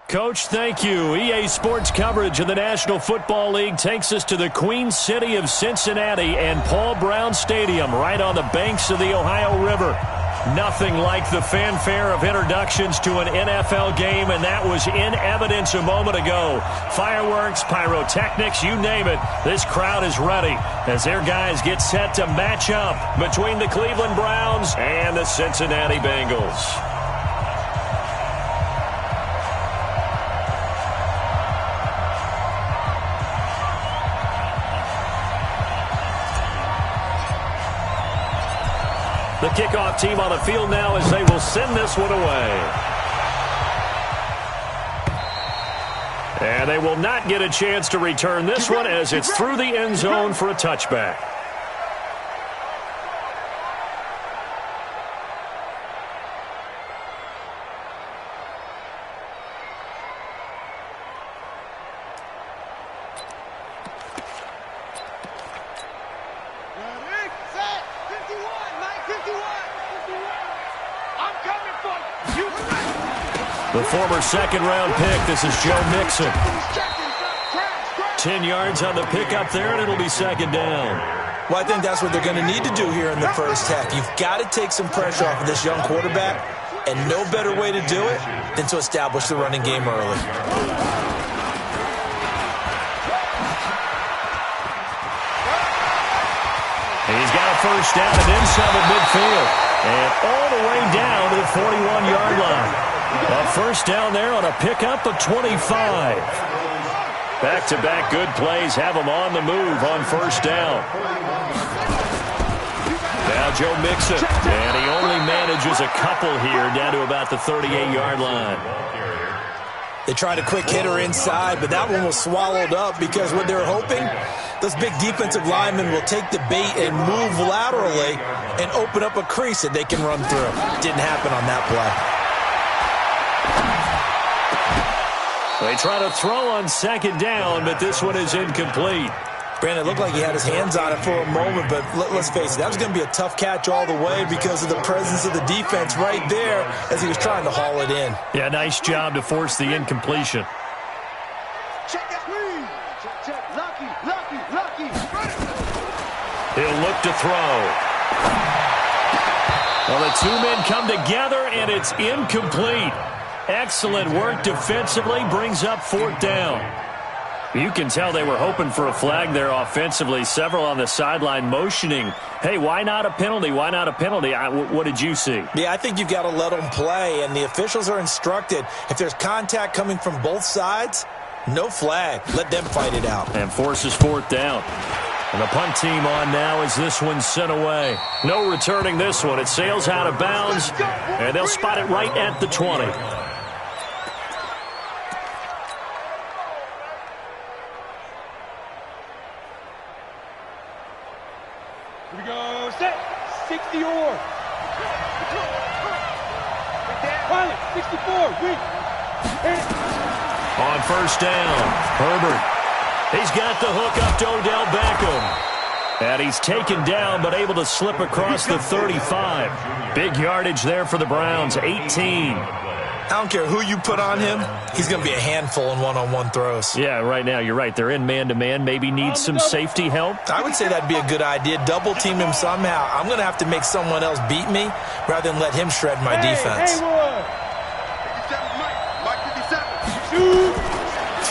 Coach, thank you. EA Sports coverage of the National Football League takes us to the Queen City of Cincinnati and Paul Brown Stadium right on the banks of the Ohio River. Nothing like the fanfare of introductions to an NFL game, and that was in evidence a moment ago. Fireworks, pyrotechnics, you name it. This crowd is ready as their guys get set to match up between the Cleveland Browns and the Cincinnati Bengals. The kickoff team on the field now as they will send this one away. And they will not get a chance to return this one as it's through the end zone for a touchback. The former second-round pick, this is Joe Mixon. 10 yards on the pickup there, and it'll be second down. Well, I think that's what they're going to need to do here in the first half. You've got to take some pressure off of this young quarterback, and no better way to do it than to establish the running game early. He's got a first down and inside the midfield, and all the way down to the 41-yard line. A first down there on a pickup of 25. Back-to-back good plays have them on the move on first down. Now Joe Mixon, and he only manages a couple here down to about the 38-yard line. They tried a quick hitter inside, but that one was swallowed up because what they were hoping, those big defensive linemen will take the bait and move laterally and open up a crease that they can run through. Didn't happen on that play. They try to throw on second down, but this one is incomplete. Brandon, it looked like he had his hands on it for a moment, but let's face it, that was going to be a tough catch all the way because of the presence of the defense right there as he was trying to haul it in. Yeah, nice job to force the incompletion. He'll look to throw. Well, the two men come together, and it's incomplete. Excellent work defensively, brings up fourth down. You can tell they were hoping for a flag there offensively. Several on the sideline motioning, hey, why not a penalty? Why not a penalty? What did you see? Yeah, I think you've got to let them play, and the officials are instructed. If there's contact coming from both sides, no flag. Let them fight it out. And forces fourth down. And the punt team on now as this one's sent away. No returning this one. It sails out of bounds, and they'll spot it right at the 20. Here we go, set, 60 or. Pilot, 64, weak. On first down, Herbert. He's got the hook up to Odell Beckham. And he's taken down but able to slip across the 35. Big yardage there for the Browns, 18. I don't care who you put on him, he's going to be a handful in one-on-one throws. Yeah, right now, you're right. They're in man-to-man. Maybe needs some safety help. I would say that'd be a good idea. Double-team him somehow. I'm going to have to make someone else beat me rather than let him shred my defense.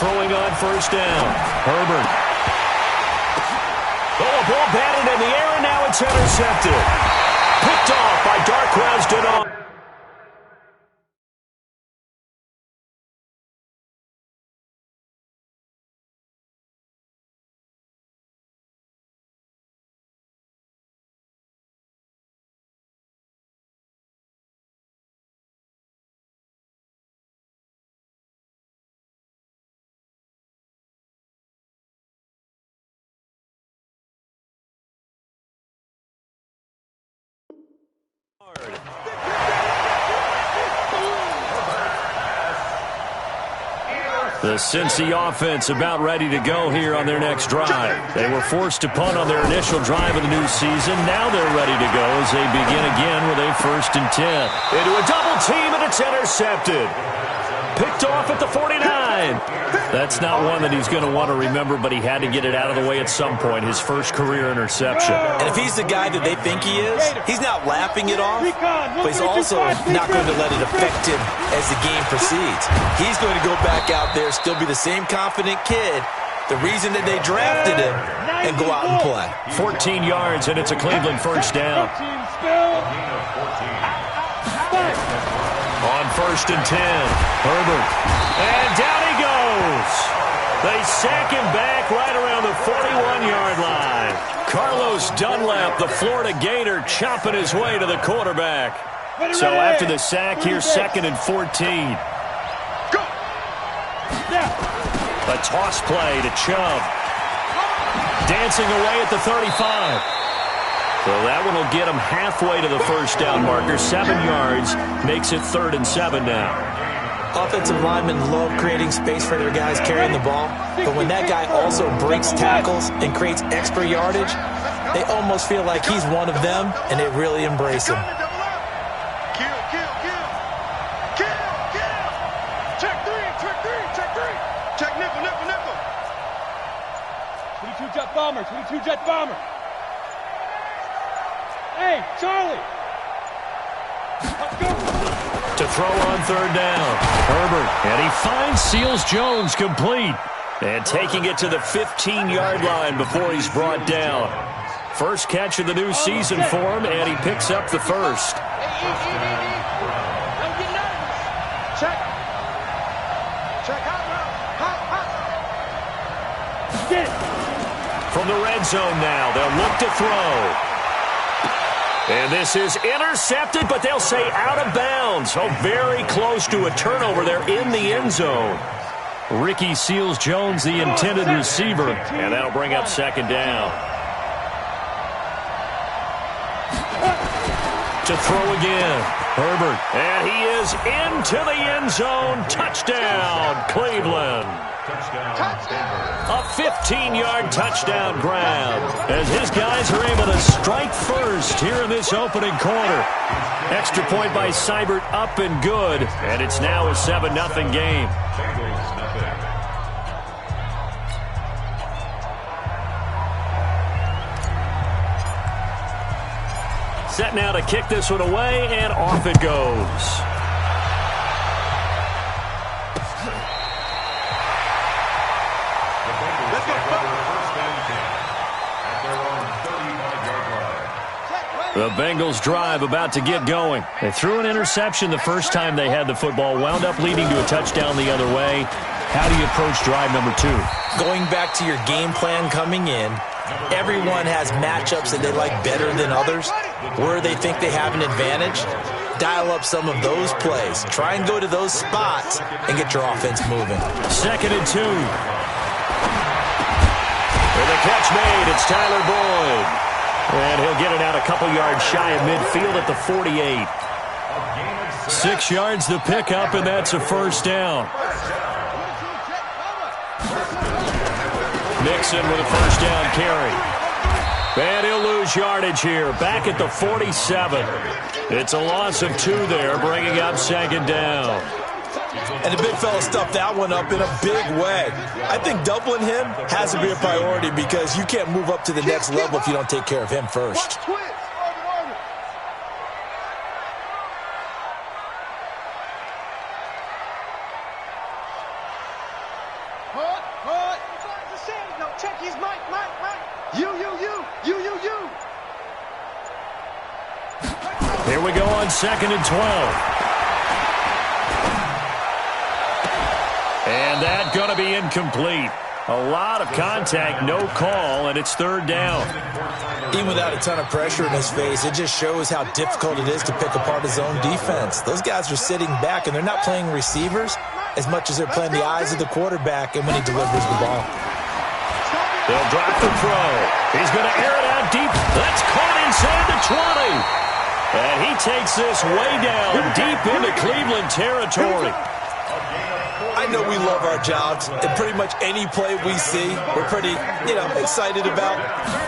Throwing on first down. Herbert. Oh, a ball batted in the air, and now it's intercepted. Picked off by Darquez Dennard. The Cincy offense about ready to go here on their next drive. They were forced to punt on their initial drive of the new season. Now they're ready to go as they begin again with a 1st and 10. Into a double team, and it's intercepted. picked off at the 49. That's not one that he's going to want to remember, but he had to get it out of the way at some point, his first career interception. And if he's the guy that they think he is, he's not laughing it off, but he's also not going to let it affect him as the game proceeds. He's going to go back out there, still be the same confident kid, the reason that they drafted him, and go out and play. 14 yards, and it's a Cleveland first down. On 1st and 10, Herbert. And down he goes. They sack him back right around the 41-yard line. Carlos Dunlap, the Florida Gator, chopping his way to the quarterback. So after the sack, here's 2nd and 14. A toss play to Chubb. Dancing away at the 35. So that one will get him halfway to the first down marker. 7 yards makes it 3rd and 7 now. Offensive linemen love creating space for their guys carrying the ball, but when that guy also breaks tackles and creates extra yardage, they almost feel like he's one of them, and they really embrace him. Check three. Check nickel. 22 jet bomber. Hey, Charlie. Let's go. To throw on 3rd down, Herbert, and he finds Seals-Jones complete. And taking it to the 15-yard line before he's brought down. First catch of the new season for him, and he picks up the first. Check. From the red zone now, they'll look to throw. And this is intercepted, but they'll say out of bounds. Oh, very close to a turnover there in the end zone. Ricky Seals-Jones, the intended receiver, and that'll bring up 2nd down. To throw again, Herbert, and he is into the end zone. Touchdown, Cleveland. A 15-yard touchdown grab as his guys are able to strike first here in this opening quarter. Extra point by Seibert up and good, and it's now a 7-0 game. Set now to kick this one away, and off it goes. The Bengals drive about to get going. They threw an interception the first time they had the football, wound up leading to a touchdown the other way. How do you approach drive number 2? Going back to your game plan coming in, everyone has matchups that they like better than others. Where they think they have an advantage, dial up some of those plays. Try and go to those spots and get your offense moving. 2nd and 2. And the catch made. It's Tyler Boyd. And he'll get it out a couple yards shy of midfield at the 48. 6 yards the pickup, and that's a first down. Mixon with a first down carry. And he'll lose yardage here. Back at the 47. It's a loss of 2 there, bringing up 2nd down. And the big fella stuffed that one up in a big way. I think doubling him has to be a priority because you can't move up to the next level if you don't take care of him first. Check his Mike. You. Here we go on 2nd and 12. And that's going to be incomplete. A lot of contact, no call, and it's 3rd down. Even without a ton of pressure in his face, it just shows how difficult it is to pick apart his own defense. Those guys are sitting back, and they're not playing receivers as much as they're playing the eyes of the quarterback and when he delivers the ball. They'll drop the throw. He's going to air it out deep. That's caught inside the 20. And he takes this way down deep into Cleveland territory. I I know we love our jobs, and pretty much any play we see, we're pretty, excited about.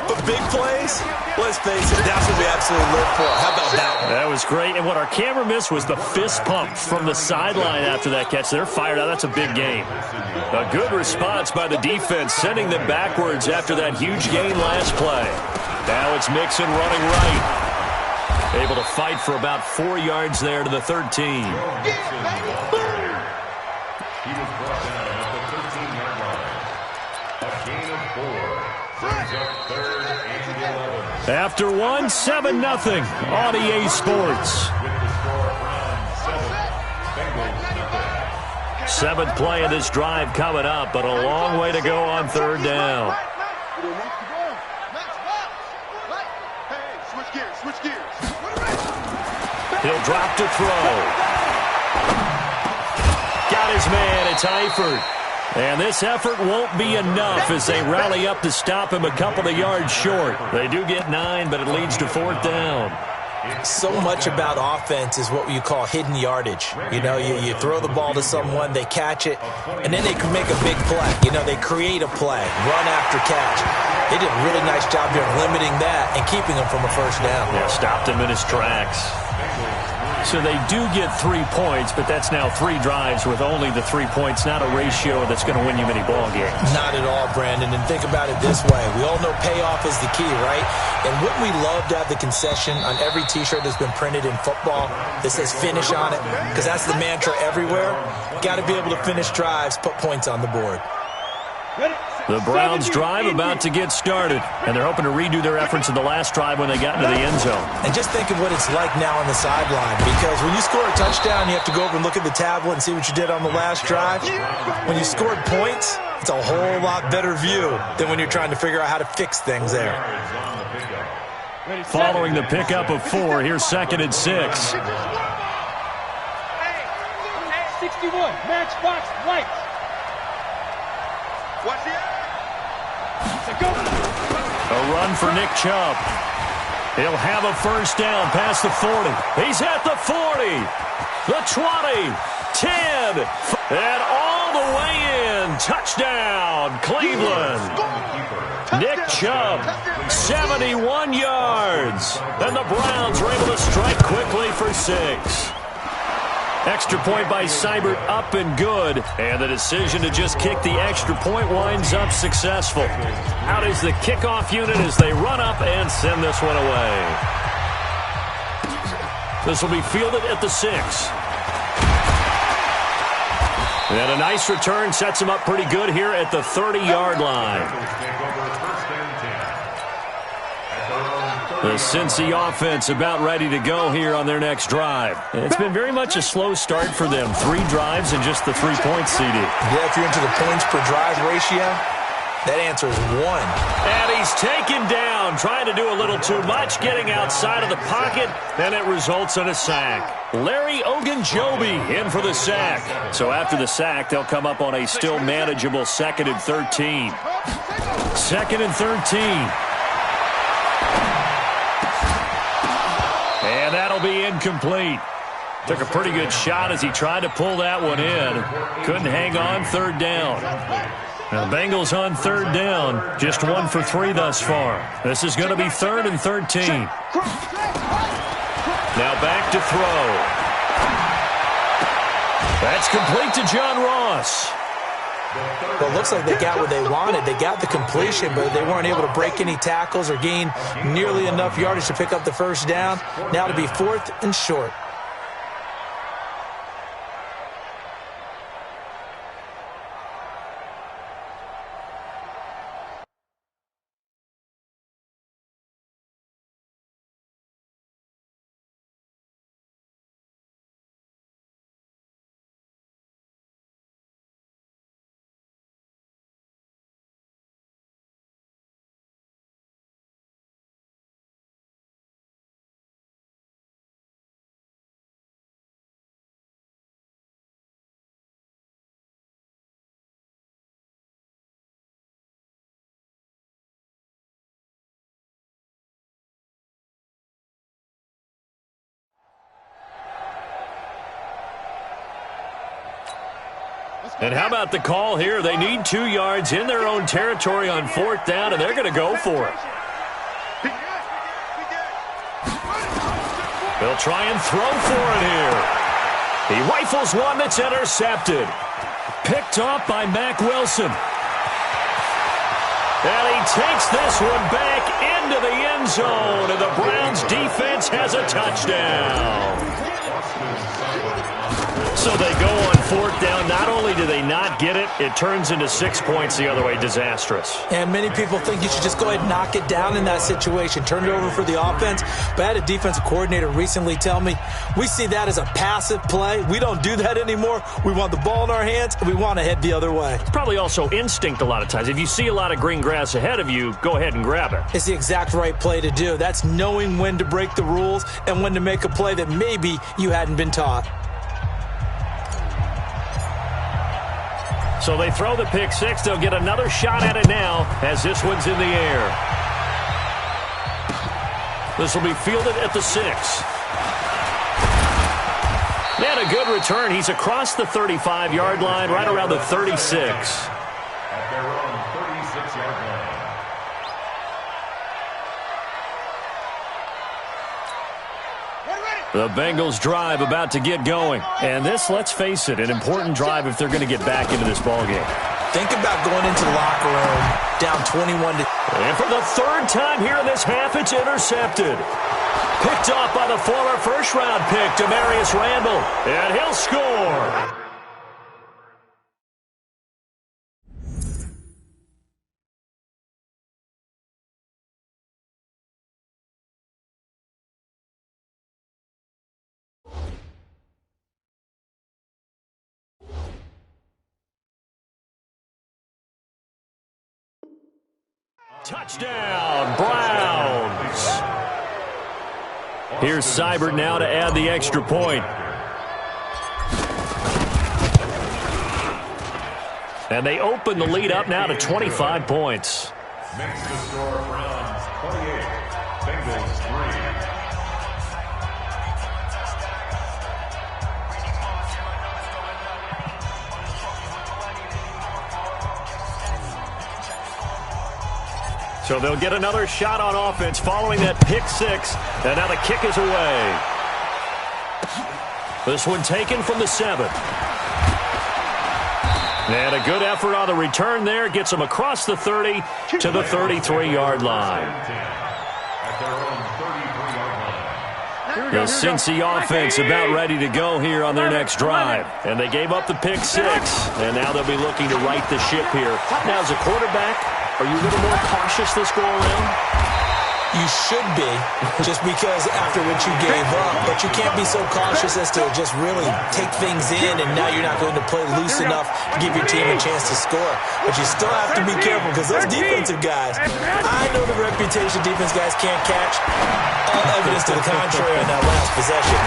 But big plays, let's face it, that's what we absolutely live for. How about that one? That was great, and what our camera missed was the fist pump from the sideline after that catch. They're fired out. That's a big gain. A good response by the defense, sending them backwards after that huge gain last play. Now it's Mixon running right. Able to fight for about 4 yards there to the 13. After one, 7-0 on EA Sports. Seventh play of this drive coming up, but a long way to go on third down. He'll drop to throw. Got his man. It's Eifert. And this effort won't be enough as they rally up to stop him a couple of yards short. They do get 9, but it leads to fourth down. So much about offense is what you call hidden yardage. You throw the ball to someone, they catch it, and then they can make a big play. They create a play, run after catch. They did a really nice job here of limiting that and keeping him from a first down. Yeah, stopped him in his tracks. So they do get 3 points, but that's now 3 drives with only the 3 points, not a ratio that's going to win you many ball games. Not at all, Brandon. And think about it this way. We all know payoff is the key, right? And wouldn't we love to have the concession on every T-shirt that's been printed in football that says finish on it? Because that's the mantra everywhere. Got to be able to finish drives, put points on the board. The Browns drive about to get started, and they're hoping to redo their efforts in the last drive when they got into the end zone. And just think of what it's like now on the sideline, because when you score a touchdown, you have to go over and look at the tablet and see what you did on the last drive. When you scored points, it's a whole lot better view than when you're trying to figure out how to fix things there. Following the pickup of 4, here's 2nd and 6. 61, matchbox lights. Watch the A run for Nick Chubb. He'll have a first down past the 40. He's at the 40, the 20, 10, and all the way in. Touchdown, Cleveland. Nick Chubb, 71 yards. And the Browns are able to strike quickly for 6. Extra point by Seibert up and good. And the decision to just kick the extra point winds up successful. Out is the kickoff unit as they run up and send this one away. This will be fielded at the 6. And a nice return sets him up pretty good here at the 30-yard line. The Cincy offense about ready to go here on their next drive. It's been very much a slow start for them. 3 drives and just the 3 points, CD. Yeah, if you're into the points per drive ratio, that answer is 1. And he's taken down, trying to do a little too much, getting outside of the pocket, and it results in a sack. Larry Ogunjobi in for the sack. So after the sack, they'll come up on a still manageable 2nd and 13. 2nd and 13. And that'll be incomplete. Took a pretty good shot as he tried to pull that one in. Couldn't hang on, 3rd down. Now the Bengals on 3rd down. Just 1 for 3 thus far. This is going to be 3rd and 13. Now back to throw. That's complete to John Ross. Well, it looks like they got what they wanted. They got the completion, but they weren't able to break any tackles or gain nearly enough yardage to pick up the first down. Now to be 4th and short. And how about the call here? They need 2 yards in their own territory on 4th down, and they're going to go for it. They'll try and throw for it here. He rifles one that's intercepted. Picked off by Mack Wilson. And he takes this one back into the end zone, and the Browns defense has a touchdown. So they go on 4th down. Not only do they not get it, it turns into 6 points the other way. Disastrous. And many people think you should just go ahead and knock it down in that situation. Turn it over for the offense. But I had a defensive coordinator recently tell me, we see that as a passive play. We don't do that anymore. We want the ball in our hands, and we want to head the other way. It's probably also instinct a lot of times. If you see a lot of green grass ahead of you, go ahead and grab it. It's the exact right play to do. That's knowing when to break the rules and when to make a play that maybe you hadn't been taught. So they throw the pick 6. They'll get another shot at it now as this one's in the air. This will be fielded at the 6. And a good return. He's across the 35-yard line, right around the 36. At their own 36-yard line. The Bengals drive about to get going. And this, let's face it, an important drive if they're going to get back into this ballgame. Think about going into the locker room down 21 to... And for the 3rd time here in this half, it's intercepted. Picked off by the former first-round pick, Demarius Randall. And he'll score. Touchdown, Browns. Here's Seibert now to add the extra point. And they open the lead up now to 25 points. Makes the score Browns 28, Bengals 3. So they'll get another shot on offense following that pick 6. And now the kick is away. This one taken from the 7. And a good effort on the return there. Gets them across the 30 to the 33-yard line. The Cincy offense about ready to go here on their next drive. And they gave up the pick 6. And now they'll be looking to right the ship here. Now as a quarterback, are you a little more cautious this go around? You should be, just because after what you gave up. But you can't be so cautious as to just really take things in, and now you're not going to play loose enough to give your team a chance to score. But you still have to be careful, because those defensive guys, I know the reputation defense guys can't catch. All evidence to the contrary on that last possession.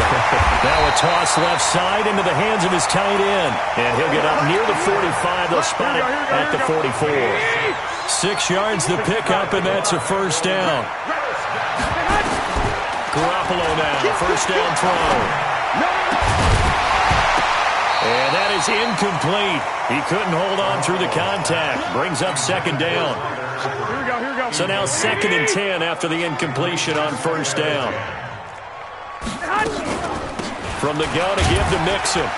Now a toss left side into the hands of his tight end. And he'll get up near the 45. They'll spot it at the 44. 6 yards the pickup, and that's a first down. Garoppolo now, first down throw. And that is incomplete. He couldn't hold on through the contact. Brings up 2nd down. So now 2nd and 10 after the incompletion on first down. From the gun to give to Mixon.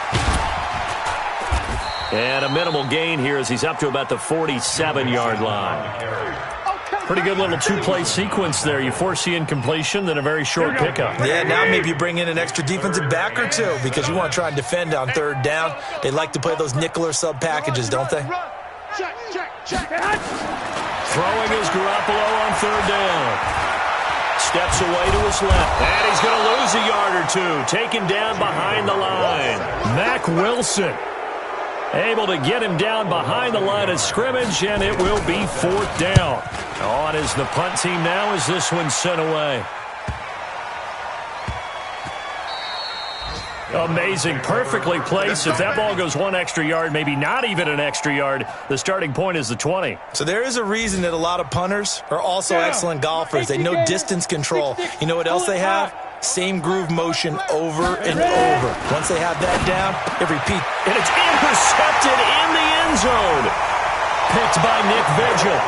And a minimal gain here as he's up to about the 47-yard line. Pretty good little 2-play sequence there. You force the incompletion, then a very short pickup. Yeah, now maybe you bring in an extra defensive back or two because you want to try and defend on 3rd down. They like to play those nickel or sub packages, don't they? Throwing is Garoppolo on 3rd down. Steps away to his left. And he's going to lose a yard or 2. Taken down behind the line. Mack Wilson able to get him down behind the line of scrimmage, and it will be 4th down. On is the punt team now as this one's sent away. Amazing, perfectly placed. If that ball goes 1 extra yard, maybe not even an extra yard, the starting point is the 20. So there is a reason that a lot of punters are also excellent golfers. They know distance control. You know what else they have? Same groove motion over and over. Once they have that down, it repeats. And it's intercepted in end zone. Picked by Nick Vigil.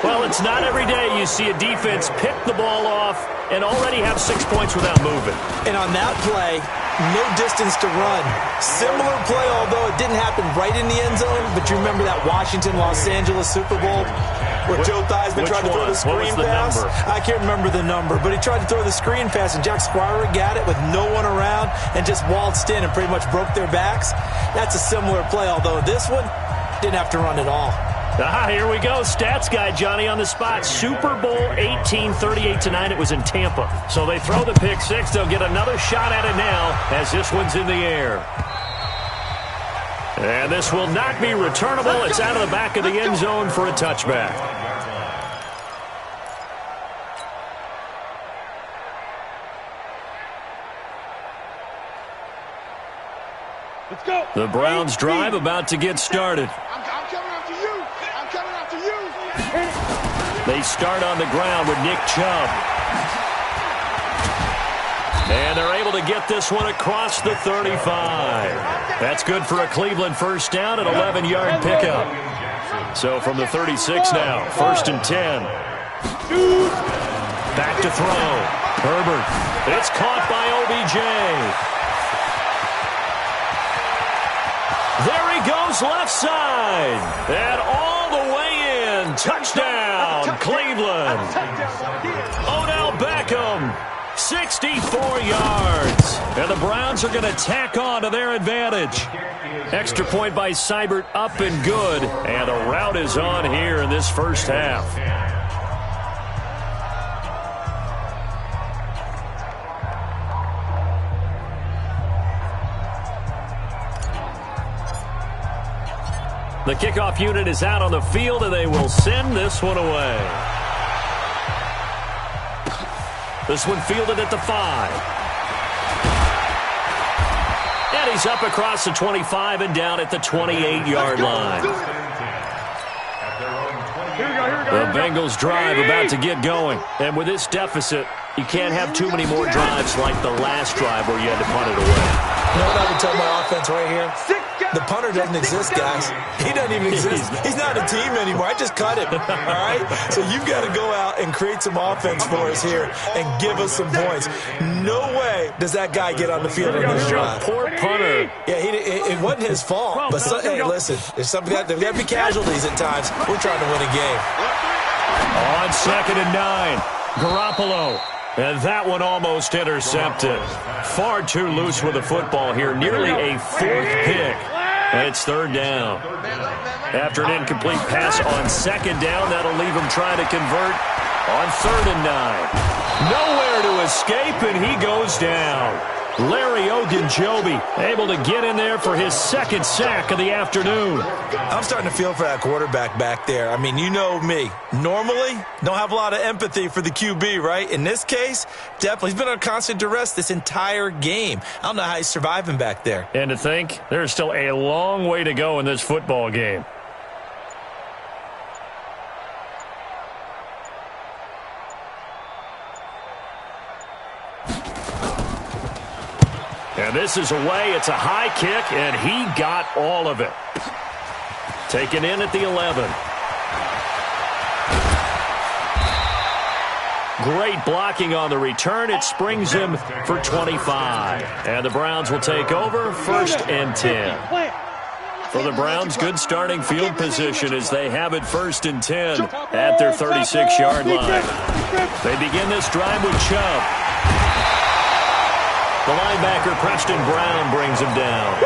Well, it's not every day you see a defense pick the ball off and already have 6 points without moving. And on that play, no distance to run. Similar play, although it didn't happen right in the end zone, but you remember that Washington-Los Angeles Super Bowl where Joe Theismann tried to throw the screen pass? I can't remember the number, but he tried to throw the screen pass, and Jack Squire got it with no one around and just waltzed in and pretty much broke their backs. That's a similar play, although this one didn't have to run at all. Here we go. Stats guy Johnny on the spot. Super Bowl 18, 38-9. It was in Tampa. So they throw the pick six. They'll get another shot at it now as this one's in the air. And this will not be returnable. It's out of the back of the end zone for a touchback. Let's go. The Browns drive about to get started. I'm coming after you. I'm coming after you. They start on the ground with Nick Chubb. And they're able to get this one across the 35. That's good for a Cleveland first down, an 11-yard pickup. So from the 36 now, 1st and 10. Back to throw. Herbert. It's caught by OBJ. There he goes left side. And all the way in. Touchdown, Cleveland. Odell Beckham, 64 yards. And the Browns are going to tack on to their advantage. Extra point by Seibert, up and good. And a rout is on here in this first half. The kickoff unit is out on the field, and they will send this one away. This one fielded at the 5. And he's up across the 25 and down at the 28-yard line. The Bengals drive about to get going. And with this deficit, you can't have too many more drives like the last drive where you had to punt it away. You know what I would tell my offense right here? The punter doesn't exist, guys. He doesn't even exist. He's not a team anymore. I just cut him, all right? So you've got to go out and create some offense for us here and give us some points. No way does that guy get on the field in this drive. Poor punter. Yeah, it wasn't his fault. But, hey, listen, there's got to be casualties at times. We're trying to win a game. On 2nd and 9, Garoppolo. And that one almost intercepted. Far too loose with the football here. Nearly a 4th pick. And it's 3rd down. After an incomplete pass on 2nd down, that'll leave him trying to convert on 3rd and 9. Nowhere to escape, and he goes down. Larry Ogunjobi able to get in there for his 2nd sack of the afternoon. I'm starting to feel for that quarterback back there. I mean, you know me. Normally, don't have a lot of empathy for the QB, right? In this case, definitely. He's been on constant duress this entire game. I don't know how he's surviving back there. And to think, there's still a long way to go in this football game. And this is away. It's a high kick, and he got all of it. Taken in at the 11. Great blocking on the return. It springs him for 25. And the Browns will take over 1st and 10. For the Browns, good starting field position as they have it 1st and 10 at their 36-yard line. They begin this drive with Chubb. The linebacker, Preston Brown, brings him down.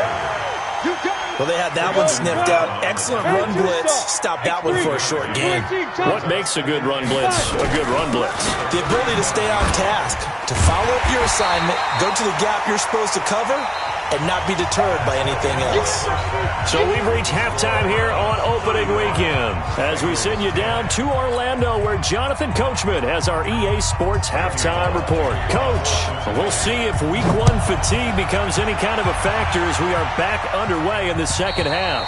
Well, they had that one sniffed out. Excellent run blitz. Stop that one for a short gain. What makes a good run blitz a good run blitz? The ability to stay on task, to follow up your assignment, go to the gap you're supposed to cover, and not be deterred by anything else. So we've reached halftime here on opening weekend as we send you down to Orlando where Jonathan Coachman has our EA Sports halftime report. Coach, we'll see if week 1 fatigue becomes any kind of a factor as we are back underway in the second half.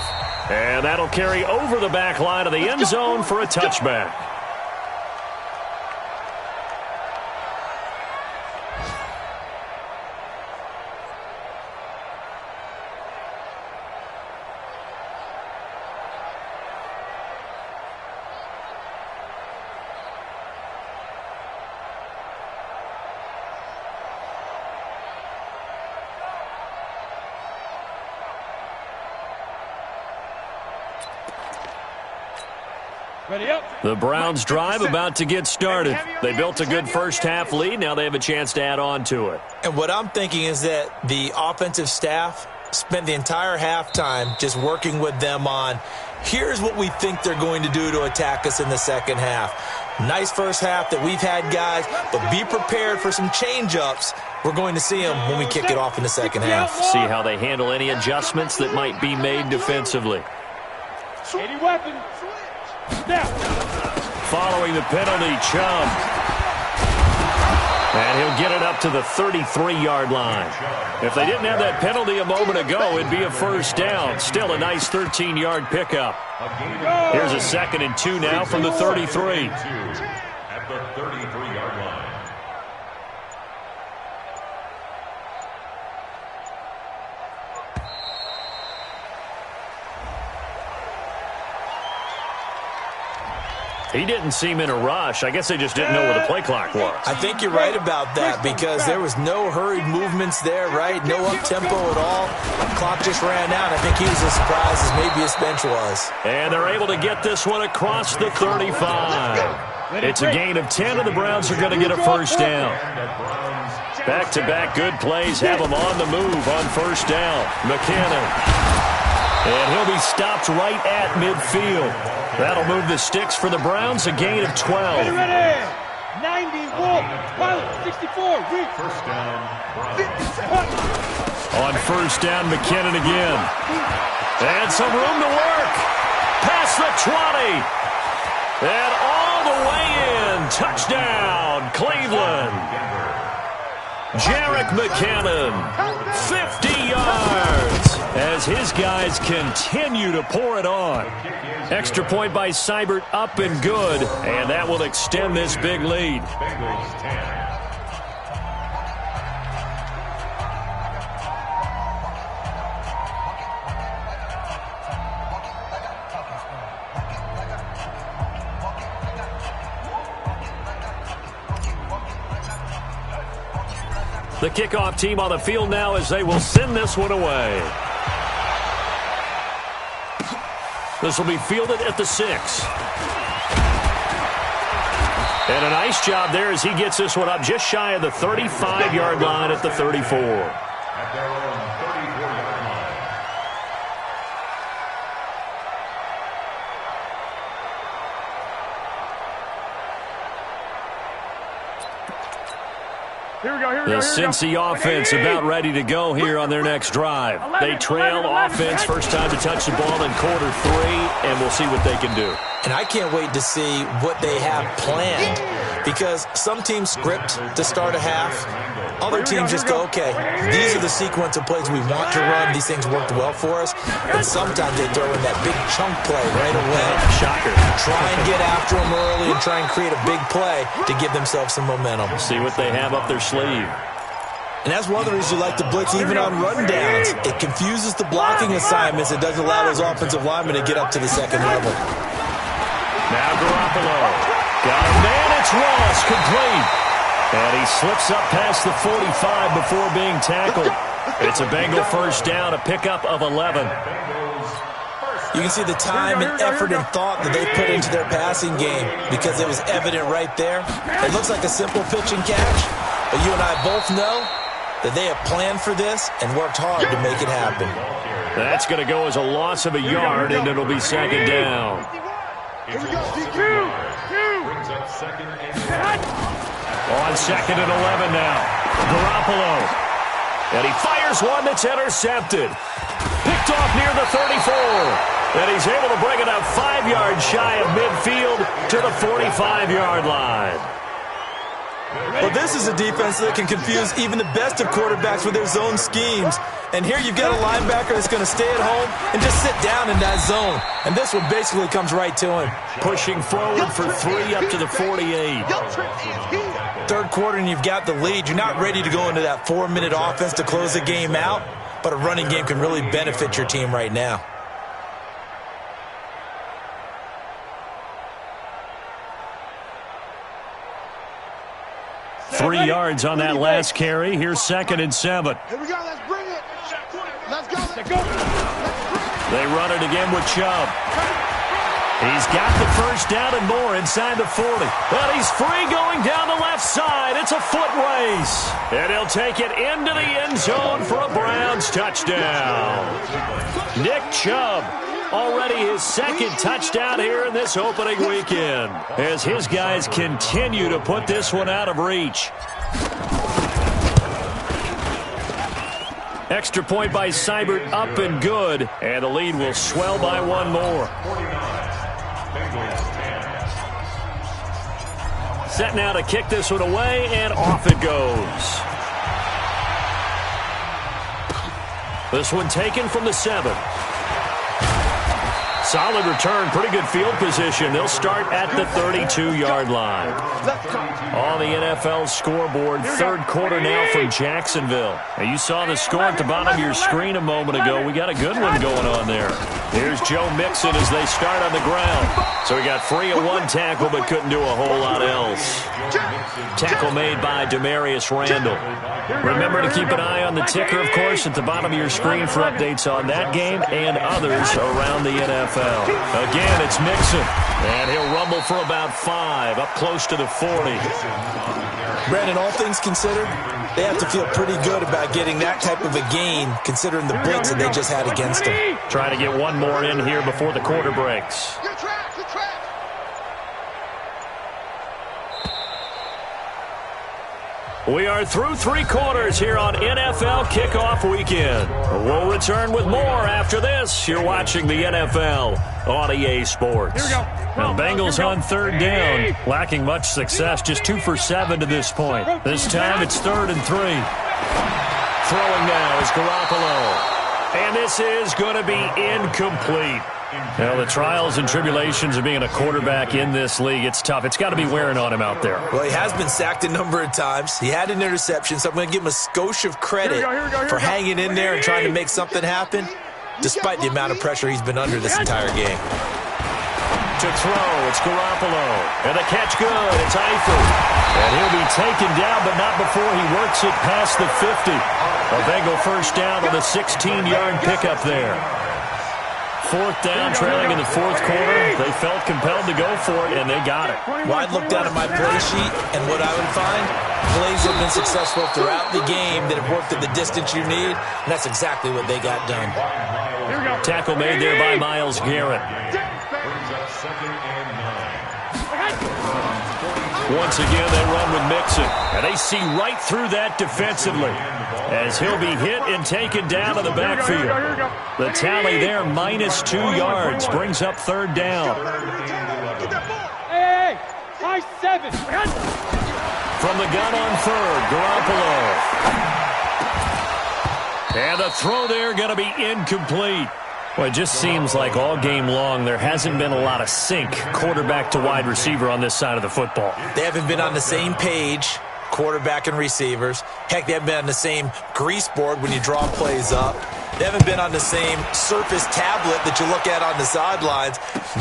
And that'll carry over the back line of the end zone for a touchback. Ready up. The Browns drive about to get started. They built a good first-half lead. Now they have a chance to add on to it. And what I'm thinking is that the offensive staff spent the entire halftime just working with them on, here's what we think they're going to do to attack us in the second half. Nice first half that we've had, guys, but be prepared for some change-ups. We're going to see them when we kick it off in the second half. See how they handle any adjustments that might be made defensively. 80 weapon. Now. Following the penalty, Chubb. And he'll get it up to the 33-yard line. If they didn't have that penalty a moment ago, it'd be a first down. Still a nice 13-yard pickup. Here's a 2nd and 2 now from the 33. At the 33-yard line. He didn't seem in a rush. I guess they just didn't know where the play clock was. I think you're right about that because there was no hurried movements there, right? No up-tempo at all. The clock just ran out. I think he was as surprised as maybe his bench was. And they're able to get this one across the 35. It's a gain of 10, and the Browns are going to get a first down. Back-to-back good plays have them on the move on first down. McKinnon. And he'll be stopped right at midfield. That'll move the sticks for the Browns, a gain of 12. Ready. 90, Wolf. Pilot, 64. Reach. First down, On first down, McKinnon again. And some room to work. Past the 20. And all the way in. Touchdown, Cleveland. Jerick McKinnon, 50 yards, as his guys continue to pour it on. Extra point by Seibert, up and good, and that will extend this big lead. Bengals 10. The kickoff team on the field now as they will send this one away. This will be fielded at the 6. And a nice job there as he gets this one up just shy of the 35-yard line at the 34. At their own 34-yard line. The Cincy offense about ready to go here on their next drive. They trail offense, first time to touch the ball in quarter 3, and we'll see what they can do. And I can't wait to see what they have planned because some teams script to start a half. Other teams just go, okay, these are the sequence of plays we want to run. These things worked well for us. And sometimes they throw in that big chunk play right away. Shocker. Try and get after them early and try and create a big play to give themselves some momentum. See what they have up their sleeve. And that's one of the reasons you like to blitz even on rundowns. It confuses the blocking assignments. It doesn't allow those offensive linemen to get up to the second level. Now Garoppolo. Got a man. It's Ross, complete. And he slips up past the 45 before being tackled. It's a Bengal first down, a pickup of 11. You can see the time and effort and thought that they put into their passing game because it was evident right there. It looks like a simple pitch and catch, but you and I both know that they have planned for this and worked hard to make it happen. That's going to go as a loss of a yard, and it'll be second down. Here we go. Brings up second and On second and 11 now. Garoppolo. And he fires one that's intercepted. Picked off near the 34. And he's able to bring it up 5 yards shy of midfield to the 45-yard line. Well, this is a defense that can confuse even the best of quarterbacks with their zone schemes. And here you've got a linebacker that's going to stay at home and just sit down in that zone. And this one basically comes right to him. Pushing forward for 3 up to the 48. Third quarter and you've got the lead. You're not ready to go into that 4-minute offense to close the game out. But a running game can really benefit your team right now. Three yards on that last carry. Here's second and 7. Here we go. Let's bring it. Let's go. Let's go. They run it again with Chubb. He's got the first down and more inside the 40. But he's free going down the left side. It's a foot race. And he'll take it into the end zone for a Browns touchdown. Nick Chubb, already his second touchdown here in this opening weekend, as his guys continue to put this one out of reach. Extra point by Seibert, up and good, and the lead will swell by one more. Set now to kick this one away, and off it goes. This one taken from the 7. Solid return, pretty good field position. They'll start at the 32-yard line. On the NFL scoreboard, third quarter now from Jacksonville. And you saw the score at the bottom of your screen a moment ago. We got a good one going on there. Here's Joe Mixon as they start on the ground. So he got free of one tackle but couldn't do a whole lot else. Tackle made by Demarius Randall. Remember to keep an eye on the ticker, of course, at the bottom of your screen for updates on that game and others around the NFL. Again, it's Mixon, and he'll rumble for about 5, up close to the 40. Brandon, all things considered, they have to feel pretty good about getting that type of a gain, considering the blitz that they just had against them. Trying to get one more in here before the quarter breaks. We are through 3 quarters here on NFL Kickoff Weekend. We'll return with more after this. You're watching the NFL on EA Sports. Now, Bengals on third down, lacking much success, just 2 for 7 to this point. This time it's 3rd and 3. Throwing now is Garoppolo. And this is going to be incomplete. Now, the trials and tribulations of being a quarterback in this league, it's tough. It's got to be wearing on him out there. Well, he has been sacked a number of times. He had an interception, so I'm going to give him a skosh of credit for hanging in there and trying to make something happen, despite the amount of pressure he's been under this entire game. To throw, it's Garoppolo. And the catch good, it's Eifert. And he'll be taken down, but not before he works it past the 50. A Bengal first down on the 16-yard pickup there. 4th down, trailing in the 4th quarter. They felt compelled to go for it, and they got it. Well, I'd look down at my play sheet, and what I would find, plays have been successful throughout the game that have worked at the distance you need, and that's exactly what they got done. Tackle made there by Myles Garrett. Once again, they run with Mixon, and they see right through that defensively, as he'll be hit and taken down to the backfield. The tally there, -2 yards, brings up 3rd down. Hey, high 7. From the gun on 3rd, Garoppolo. And the throw there going to be incomplete. Well, it just seems like all game long there hasn't been a lot of sync quarterback to wide receiver on this side of the football. They haven't been on the same page, quarterback and receivers. Heck, they haven't been on the same grease board when you draw plays up. They haven't been on the same surface tablet that you look at on the sidelines.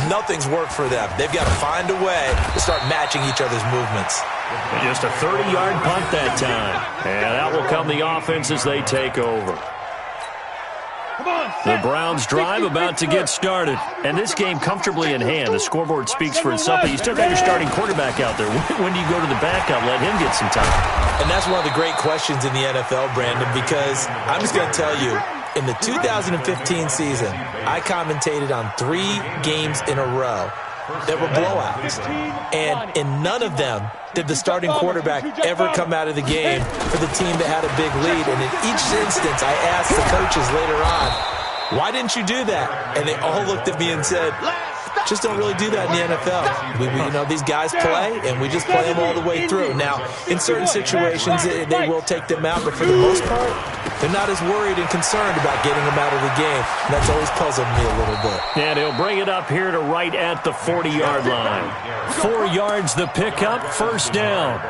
Nothing's worked for them. They've got to find a way to start matching each other's movements. And just a 30-yard punt that time. And out will come the offense as they take over. The Browns drive about to get started. And this game comfortably in hand. The scoreboard speaks for itself, but you still got your starting quarterback out there. When do you go to the backup? Let him get some time. And that's one of the great questions in the NFL, Brandon, because I'm just going to tell you, in the 2015 season, I commentated on 3 games in a row that were blowouts. And in none of them did the starting quarterback ever come out of the game for the team that had a big lead. And in each instance, I asked the coaches later on, why didn't you do that? And they all looked at me and said, just don't really do that in the NFL. You know, these guys play, and we just play them all the way through. Now, in certain situations, they will take them out, but for the most part, they're not as worried and concerned about getting them out of the game. And that's always puzzled me a little bit. And he'll bring it up here to right at the 40-yard line. 4 yards the pickup, first down.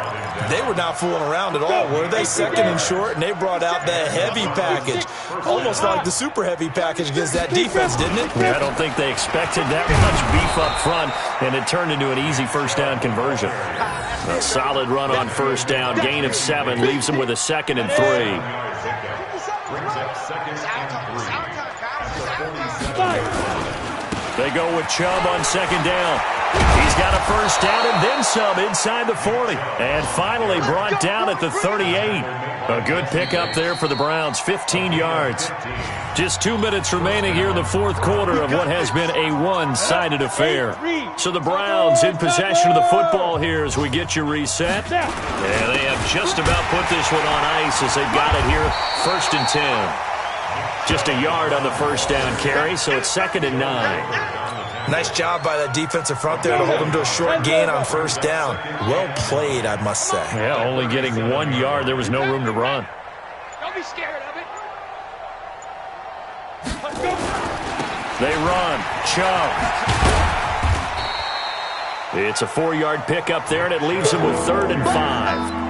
They were not fooling around at all, were they? 2nd and short, and they brought out the heavy package. Almost like the super heavy package against that defense, didn't it? Yeah, I don't think they expected that much beef up front, and it turned into an easy first down conversion. A solid run on first down, gain of 7, leaves them with a 2nd and 3. They go with Chubb on second down. He's got a first down and then some inside the 40. And finally brought down at the 38. A good pickup there for the Browns, 15 yards. Just 2 minutes remaining here in the fourth quarter of what has been a one-sided affair. So the Browns in possession of the football here as we get you reset. And they have just about put this one on ice as they've got it here, 1st and 10. Just a yard on the first down carry, so it's 2nd and 9. Nice job by that defensive front there to hold them to a short gain on first down. Well played, I must say. Yeah, only getting 1 yard. There was no room to run. Don't be scared of it. They run. Chubb. It's a 4-yard pickup there, and it leaves them with 3rd and 5.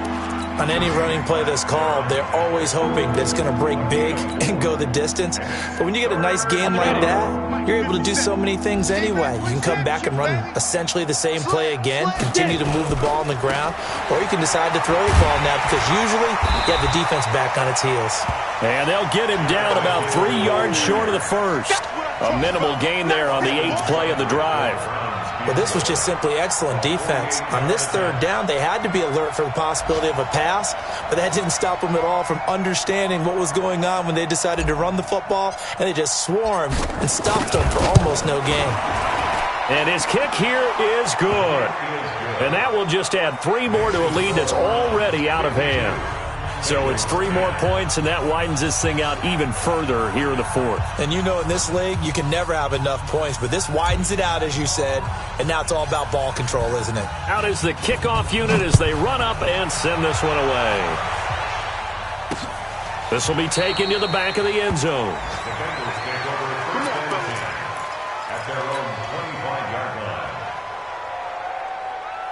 On any running play that's called, they're always hoping that it's going to break big and go the distance. But when you get a nice game like that, you're able to do so many things anyway. You can come back and run essentially the same play again, continue to move the ball on the ground, or you can decide to throw the ball now because usually you have the defense back on its heels. And they'll get him down about 3 yards short of the first. A minimal gain there on the 8th play of the drive. Well, this was just simply excellent defense. On this 3rd down, they had to be alert for the possibility of a pass, but that didn't stop them at all from understanding what was going on when they decided to run the football, and they just swarmed and stopped them for almost no gain. And his kick here is good. And that will just add 3 more to a lead that's already out of hand. So it's 3 more points, and that widens this thing out even further here in the 4th. And you know in this league, you can never have enough points, but this widens it out, as you said, and now it's all about ball control, isn't it? Out is the kickoff unit as they run up and send this one away. This will be taken to the back of the end zone.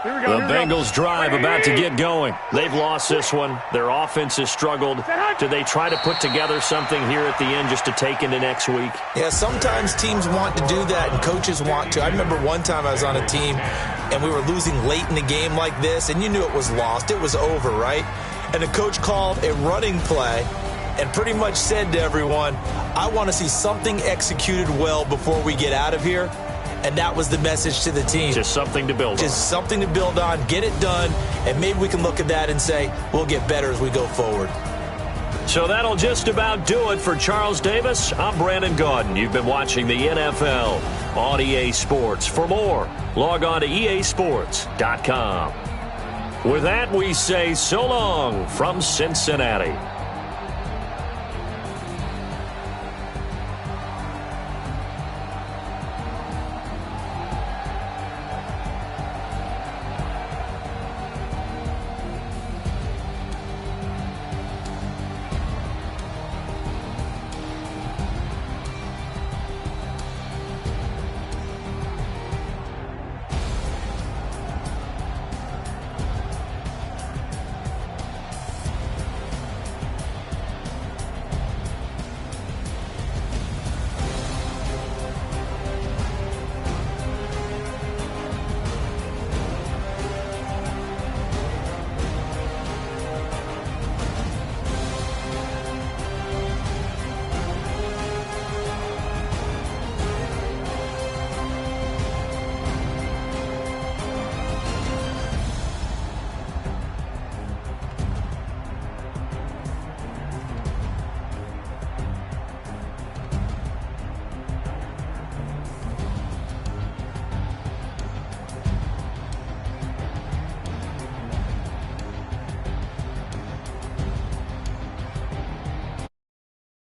The Bengals drive about to get going. They've lost this one. Their offense has struggled. Do they try to put together something here at the end just to take into next week? Yeah, sometimes teams want to do that and coaches want to. I remember one time I was on a team and we were losing late in the game like this, and you knew it was lost. It was over, right? And the coach called a running play and pretty much said to everyone, I want to see something executed well before we get out of here. And that was the message to the team. Just something to build on. Just something to build on, get it done, and maybe we can look at that and say, we'll get better as we go forward. So that'll just about do it for Charles Davis. I'm Brandon Gaudin. You've been watching the NFL on EA Sports. For more, log on to easports.com. With that, we say so long from Cincinnati.